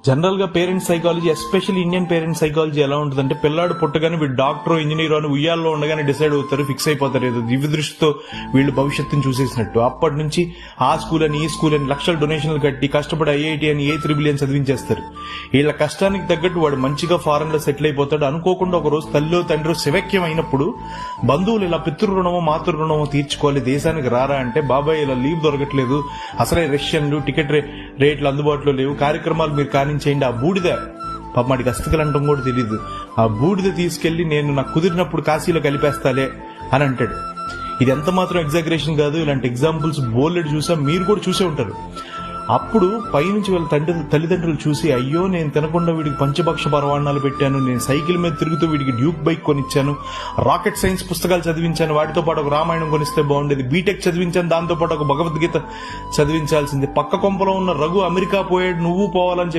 General గా parents psychology, especially Indian parents psychology ఎలా ఉంటుందంటే, పిల్లాడు పుట్టగానే వీడు డాక్టర్, ఇంజనీర్ అని ఉయ్యాల్లో ఉండగానే డిసైడ్ అవుతారు, ఫిక్స్ అయిపోతారు. ఏదో దివ్య దృష్టితో వీళ్ళు భవిష్యత్తును చూసేసినట్టు. అప్పటి నుంచి ఆ స్కూల్ అని, ఈ స్కూల్ అని లక్షల డొనేషన్లు కట్టి కష్టపడి ఐఐటి అని, AIII అని చదివించేస్తారు. వీళ్ళ కష్టానికి తగ్గట్టు వాడు మంచిగా ఫారెన్ లో సెటిల్ అయిపోతాడు. అనుకోకుండా ఒక రోజు తల్లిలో తండ్రి శివక్యం అయినప్పుడు బంధువులు ఇలా పితృ రుణమో మాతృ రుణమో తీర్చుకోవాలి, దేశానికి రారా అంటే, బాబాయ్ ఇలా లీవ్ దొరకట్లేదు, అసలే రష్యన్లు, టికెట్ రేట్లు అందుబాటులో లేవు, కార్యక్రమాలు మీరు కానించేయండి, ఆ బూడిద పాప మాటికి అస్థికలు అంటాం కూడా తెలియదు, ఆ బూడిద తీసుకెళ్లి నేను నాకు కుదిరినప్పుడు కాశీలో కలిపేస్తాలే అని అంటాడు. ఇది ఎంత మాత్రం ఎగ్జాగరేషన్ కాదు. ఇలాంటి ఎగ్జాంపుల్స్ బోల్డ్ చూసా, మీరు కూడా చూసే ఉంటారు. అప్పుడు పైనుంచి వాళ్ళ తల్లిదండ్రులు చూసి, అయ్యో నేను తినకుండా వీడికి పంచభక్ష పరవాణాలు పెట్టాను, నేను సైకిల్ మీద తిరుగుతూ వీడికి డ్యూక్ బైక్ కొనిచ్చాను, రాకెట్ సైన్స్ పుస్తకాలు చదివించాను, వాటితో పాటు ఒక రామాయణం కొనిస్తే బాగుండేది, బీటెక్ చదివించాను, దాంతో పాటు ఒక భగవద్గీత చదివించాల్సింది, పక్క కొంపలో ఉన్న రఘు అమెరికా పోయాడు నువ్వు పోవాలని